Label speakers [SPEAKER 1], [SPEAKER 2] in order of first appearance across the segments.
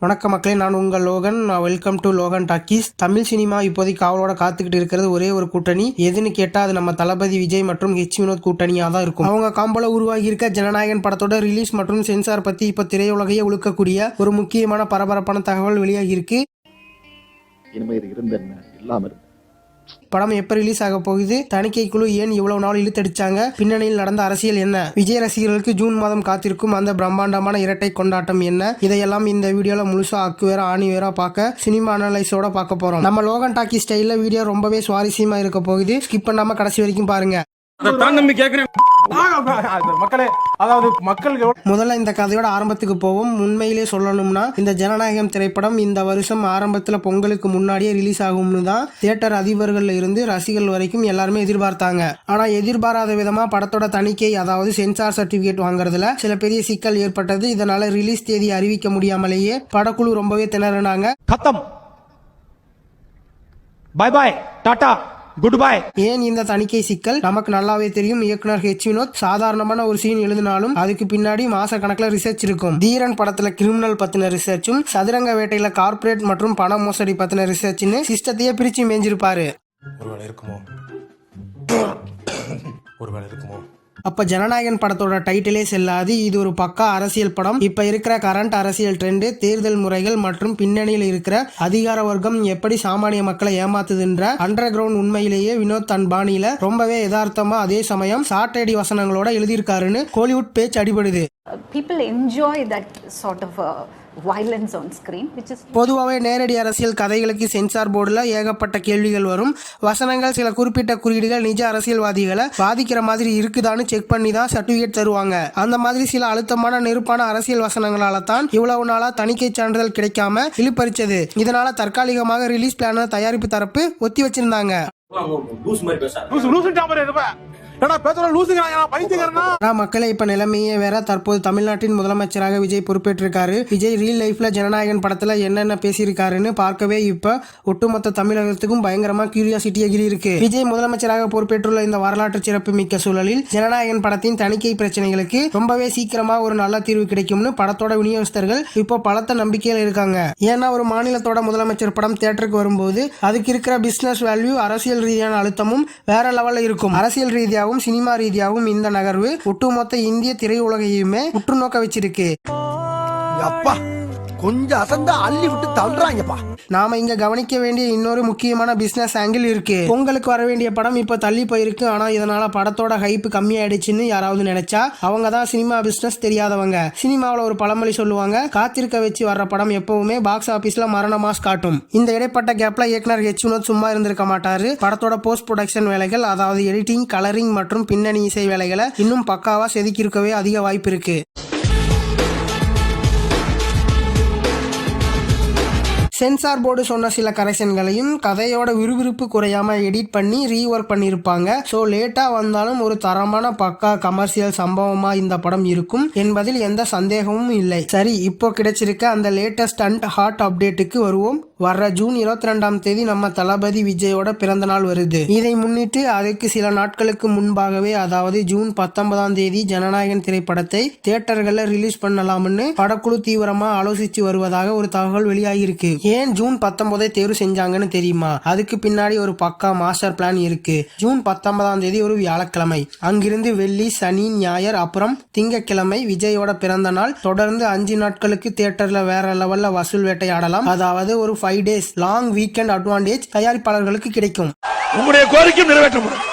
[SPEAKER 1] வணக்கம் மக்களே, நான் உங்கள் Logan. Welcome to Logan talkies. Tamil cinema இப்போதைக்கு அவளோட காத்துக்கிட்டு இருக்கிறது ஒரே ஒரு கூட்டணி. எதுன்னு கேட்டா அது நம்ம தளபதி விஜய் மற்றும் ஹெச் வினோத் கூட்டணியா தான் இருக்கும். அவங்க காம்போல உருவாகி இருக்க ஜனநாயகன் படத்தோட ரிலீஸ் மற்றும் சென்சார் பத்தி இப்ப திரையுலகையே உழுக்கக்கூடிய ஒரு முக்கியமான பரபரப்பான தகவல் வெளியாகி இருக்கு. படம் எப்ப ரிலீஸ் ஆக போகுது, தணிக்கை குழு ஏன் இவ்வளவு நாள் இழுத்தடிச்சாங்க, பின்னணியில் நடந்த அரசியல் என்ன, விஜய் ரசிகர்களுக்கு ஜூன் மாதம் காத்திருக்கும் அந்த பிரம்மாண்டமான இரட்டை கொண்டாட்டம் என்ன, இதையெல்லாம் இந்த வீடியோல முழுசா அக்கு வேற ஆணி வேற பார்க்க சினிமா அனலைஸோட பார்க்க போறோம். நம்ம லோகன் டாக்கி ஸ்டைல்ல வீடியோ ரொம்பவே சுவாரஸ்யமா இருக்க போகுது. ஸ்கிப் பண்ணாம கடைசி வரைக்கும் பாருங்க. முதல்ல இந்த கதையோட ஆரம்பத்துக்கு போவோம். உண்மையிலே சொல்லணும்னா இந்த ஜனநாயகம் திரைப்படம் இந்த வருஷம் ஆரம்பத்துல பொங்கலுக்கு முன்னாடியே ரிலீஸ் ஆகும்னு தான் தியேட்டர் அதிபர்கள்ல இருந்து ரசிகர்கள் வரைக்கும் எல்லாருமே எதிர்பார்த்தாங்க. ஆனா எதிர்பாராத விதமா படத்தோட தணிக்கை, அதாவது சென்சார் சர்டிபிகேட் வாங்குறதுல சில பெரிய சிக்கல் ஏற்பட்டது. இதனால ரிலீஸ் தேதி அறிவிக்க முடியாமலேயே படக்குழு ரொம்பவே திணறினாங்க.
[SPEAKER 2] பாய் பாய் டாடா குட் பை.
[SPEAKER 1] ஏன் இந்த தணிக்கை சிக்கல் நமக்கு நல்லாவே தெரியும். இயக்குனர் ஹெச் வினோத் சாதாரணமான ஒரு சீன் எழுதினாலும் அதுக்கு பின்னாடி மாச கணக்குல ரிசர்ச் இருக்கும். தீரன் படத்துல கிரிமினல் பத்தின ரிசர்ச்சும், சதுரங்க வேட்டையில கார்பரேட் மற்றும் பண மோசடி பத்தின ரிசர்ச்னு சிஸ்டத்தையே பிரிச்சு மேஞ்சிருப்பாரு. ஒருவேளை இருக்குமோ. அப்ப ஜனநாயகன் படத்தோட டைட்டிலே செல்லாது. இது ஒரு பக்கா அரசியல் படம். இப்ப இருக்கிற கரண்ட் அரசியல் ட்ரெண்ட், தேர்தல் முறைகள் மற்றும் பின்னணியில் இருக்கிற அதிகார வர்க்கம் எப்படி சாமானிய மக்களை ஏமாத்துதுன்ற அண்டர் கிரவுண்ட் உண்மையிலேயே வினோத் தன் பாணியில ரொம்பவே யதார்த்தமா அதே சமயம் சாட்டடி வசனங்களோட எழுதியிருக்காருன்னு கோலிவுட் பேச்சு அடிபடுது. பொதுவாகவே நேரடி அரசியல் கதைகளுக்கு சென்சார் போர்டுல ஏகப்பட்ட கேள்விகள் வரும். வசனங்கள் சில குறிப்பிட்ட குறியீடுகள் நிஜ அரசியல்வாதிகளை பாதிக்கிற மாதிரி இருக்குதான்னு செக் பண்ணி தான் சர்டிபிகேட் தருவாங்க. அந்த மாதிரி சில அழுத்தமான நெருப்பான அரசியல் வசனங்களால தான் இவ்வளவு நாளா தணிக்கை சான்றிதழ் கிடைக்காம இழுப்பறிச்சது. இதனால தற்காலிகமாக ரிலீஸ் பிளான தயாரிப்பு தரப்பு ஒத்தி வச்சிருந்தாங்க. மக்களை இப்ப நிலைமையே வேற. தற்போது தமிழ்நாட்டின் முதலமைச்சராக விஜய் பொறுப்பேற்றிருக்காரு. விஜய் ரியல் லைஃப்ல ஜனநாயகன் படத்துல என்னென்ன பேசியிருக்காருன்னு பார்க்கவே இப்ப ஒட்டுமொத்த தமிழகத்துக்கும் பயங்கரமா கியூரியாசிட்டி எகிரி இருக்கு. விஜய் முதலமைச்சராக பொறுப்பேற்றுள்ள இந்த வரலாற்று சிறப்பு மிக்க சூழலில் ஜனநாயகன் படத்தின் தணிக்கை பிரச்சனைகளுக்கு ரொம்பவே சீக்கிரமா ஒரு நல்ல தீர்வு கிடைக்கும்னு படத்தோட விநியோகஸ்தர்கள் இப்போ பலத்த நம்பிக்கையில் இருக்காங்க. ஏன்னா ஒரு மாநிலத்தோட முதலமைச்சர் படம் தியேட்டருக்கு வரும்போது அதுக்கு இருக்கிற பிசினஸ் வேல்யூ, அரசியல் ரீதியான அழுத்தமும் வேற லெவல்ல இருக்கும். அரசியல் ரீதியாகவும் சினிமா ரீதியாகவும் இந்த நகர்வு ஒட்டுமொத்த இந்திய திரையுலகையுமே உற்று நோக்க வச்சிருக்கு. கொஞ்சம் அசந்தா அள்ளி விட்டு தள்ளுறாங்கப்பா. நாம இங்க கவனிக்க வேண்டிய இன்னொரு முக்கியமான பிசினஸ் ஆங்கிள் இருக்கு. பொங்கலுக்கு வர வேண்டிய படம் இப்ப தள்ளி போயிருக்கு. ஆனா இதனால படத்தோட ஹைப் கம்மியாயிடுச்சுன்னு யாராவது நினைச்சா அவங்க தான் சினிமா பிசினஸ் தெரியாதவங்க. சினிமாவில் ஒரு பழமொழி சொல்லுவாங்க, காத்திருக்க வச்சு வர்ற படம் எப்பவுமே பாக்ஸ் ஆபீஸ்ல மரண மாஸ் காட்டும். இந்த இடைப்பட்ட கேப்ல இயக்குனர் ஹெச் வினோத் சும்மா இருந்திருக்க மாட்டாரு. படத்தோட போஸ்ட் ப்ரொடக்ஷன் வேலைகள், அதாவது எடிட்டிங், கலரிங் மற்றும் பின்னணி இசை வேலைகளை இன்னும் பக்காவா செதுக்கி இருக்கவே அதிக வாய்ப்பு இருக்கு. சென்சார் போர்டு சொன்ன சில கரெக்ஷன்களையும் கதையோட விறுவிறுப்பு குறையாம எடிட் பண்ணி ரீஒர்க் பண்ணியிருப்பாங்க. ஸோ லேட்டா வந்தாலும் ஒரு தரமான பக்கா கமர்ஷியல் சம்பவமா இந்த படம் இருக்கும் என்பதில் எந்த சந்தேகமும் இல்லை. சரி, இப்போ கிடைச்சிருக்க அந்த லேட்டஸ்ட் அண்ட் ஹாட் அப்டேட்டுக்கு வருவோம். வர்ற ஜூன் 22 நம்ம தளபதி விஜயோட பிறந்த நாள் வருது. இதை முன்னிட்டு அதுக்கு சில நாட்களுக்கு முன்பாகவே, அதாவது ஜூன் 19 ஜனநாயகன் திரைப்படத்தை தியேட்டர்கள்ல ரிலீஸ் பண்ணலாம்னு படக்குழு தீவிரமா ஆலோசிச்சு வருவதாக ஒரு தகவல் வெளியாகிருக்கு. ஏன் ஜூன் 19 தேர்வு செஞ்சாங்கன்னு தெரியுமா? அதுக்கு பின்னாடி ஒரு பக்கா மாஸ்டர் பிளான் இருக்கு. ஜூன் 19 ஒரு வியாழக்கிழமை. அங்கிருந்து வெள்ளி, சனி, ஞாயிறு, அப்புறம் திங்கட்கிழமை விஜயோட பிறந்த நாள். தொடர்ந்து 5 நாட்களுக்கு தியேட்டர்ல வேற லெவல்ல வசூல் வேட்டையாடலாம். அதாவது ஒரு 5 days லாங் வீக்கெண்ட் அட்வான்டேஜ் தயாரிப்பாளர்களுக்கு கிடைக்கும்.
[SPEAKER 2] உங்களுடைய கோரிக்கை நிறைவேற்றப்படும்.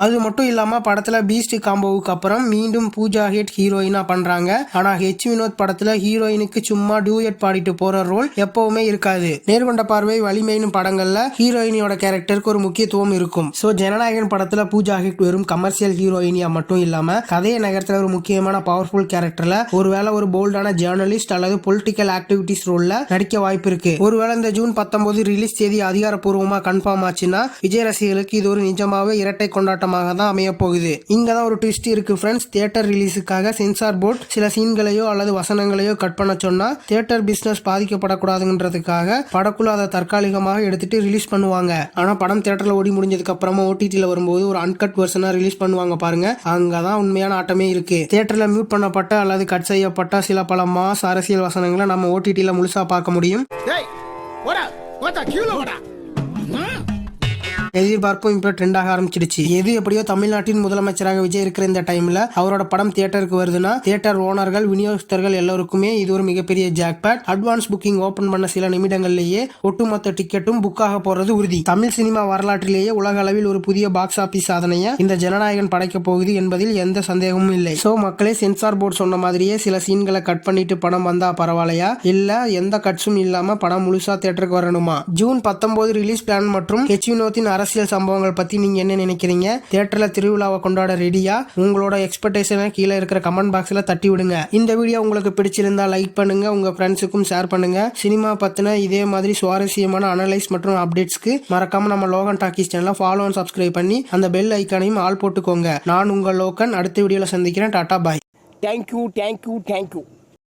[SPEAKER 1] அது மட்டும் இல்லாம படத்துல பீஸ்ட் காம்போவுக்கு அப்புறம் மீண்டும் பூஜா ஹெட் ஹீரோயினா பண்றாங்க. ஆனா ஹெச் வினோத் படத்துல ஹீரோயினுக்கு சும்மா டூயட் பாடிட்டு போற ரோல் எப்பவுமே இருக்காது. நேர்கொண்ட பார்வை, வலிமைன்னு படங்கள்ல ஹீரோயினியோட கேரக்டருக்கு ஒரு முக்கியத்துவம் இருக்கும். சோ ஜனநாயகன் படத்துல பூஜா ஹெட் வெறும் கமர்ஷியல் ஹீரோயினியா மட்டும் இல்லாம கதையை நகரத்துல ஒரு முக்கியமான பவர்ஃபுல் கேரக்டர்ல, ஒருவேளை ஒரு போல்டான ஜேர்னலிஸ்ட் அல்லது பொலிட்டிக்கல் ஆக்டிவிட்டிஸ் ரோல்ல நடிக்க வாய்ப்பு இருக்கு. ஒருவேளை இந்த ஜூன் 19 ரிலீஸ் தேதி அதிகாரப்பூர்வமா கன்ஃபார்ம் ஆச்சுன்னா விஜய் ரசிகர்களுக்கு இது ஒரு நிஜமாவே இரட்டை கொண்டாட்டம் காலகட்டமாக தான் அமைய போகுது. இங்க தான் ஒரு ட்விஸ்ட் இருக்கு ஃப்ரெண்ட்ஸ். தியேட்டர் ரிலீஸுக்காக சென்சார் போர்டு சில சீன்களையோ அல்லது வசனங்களையோ கட் பண்ண சொன்னா தியேட்டர் பிசினஸ் பாதிக்கப்படக்கூடாதுன்றதுக்காக படக்குழு அதை தற்காலிகமாக எடுத்துட்டு ரிலீஸ் பண்ணுவாங்க. ஆனா படம் தியேட்டர்ல ஓடி முடிஞ்சதுக்கு அப்புறமா ஓடிடில வரும்போது ஒரு அன்கட் வெர்ஷனா ரிலீஸ் பண்ணுவாங்க பாருங்க. அங்கதான் உண்மையான ஆட்டமே இருக்கு. தியேட்டர்ல மியூட் பண்ணப்பட்ட அல்லது கட் செய்யப்பட்ட சில பல மாஸ் அரசியல் வசனங்களை நம்ம ஓடிடில முழுசா பார்க்க முடியும். எதிர்பார்ப்பும் இப்ப ட்ரெண்டாக ஆரம்பிச்சிடுச்சு. எது எப்படியோ தமிழ்நாட்டின் முதலமைச்சராக விஜய் இருக்கிற இந்த டைம்ல அவரோட படம் தியேட்டருக்கு வருதுன்னா தியேட்டர் ஓனர்கள் விநியோகஸ்தர்கள் எல்லாருக்குமே இது ஒரு மிகப்பெரிய ஜாக்பாட். அட்வான்ஸ் புக்கிங் ஓபன் பண்ண சில நிமிடங்கள்லேயே ஒட்டுமொத்த டிக்கெட்டும் புக் ஆக போறது உறுதி. தமிழ் சினிமா வரலாற்றிலேயே உலக அளவில் ஒரு புதிய பாக்ஸ் ஆபீஸ் சாதனையை இந்த ஜனநாயகன் படைக்க போகுது என்பதில் எந்த சந்தேகமும் இல்லை. சோ மக்களே, சென்சார் போர்டு சொன்ன மாதிரியே சில சீன்களை கட் பண்ணிட்டு படம் வந்தா பரவாயில்லையா, இல்ல எந்த கட்ஸும் இல்லாம படம் முழுசா தியேட்டருக்கு வரணுமா? ஜூன் 19 ரிலீஸ் பிளான் மற்றும் ஹெச் வினோத்தின் அரசியல் சம்பவங்கள் பத்தி நீங்க என்ன நினைக்கிறீங்க? தியேட்டர்ல திருவிழாவை கொண்டாட ரெடியா? உங்களோட எக்ஸ்பெக்டேஷனை கீழே இருக்கிற கமெண்ட் பாக்ஸ்ல தட்டி விடுங்க. இந்த வீடியோ உங்களுக்கு பிடிச்சிருந்தா லைக் பண்ணுங்க, உங்க ஃப்ரெண்ட்ஸுக்கும் ஷேர் பண்ணுங்க. சினிமா பத்தின இதே மாதிரி சுவாரஸ்யமான அனலைஸ் மற்றும் அப்டேட்ஸ்க்கு மறக்காம நம்ம லோகன் டாக்கீஸ் சேனலை ஃபாலோ அண்ட் சப்ஸ்கிரைப் பண்ணி அந்த பெல் ஐக்கானையும் ஆல் போட்டுக்கோங்க. நான் உங்கள் லோகன். அடுத்த வீடியோல சந்திக்கிறேன். டாடா பாய்.
[SPEAKER 3] தேங்க்யூ.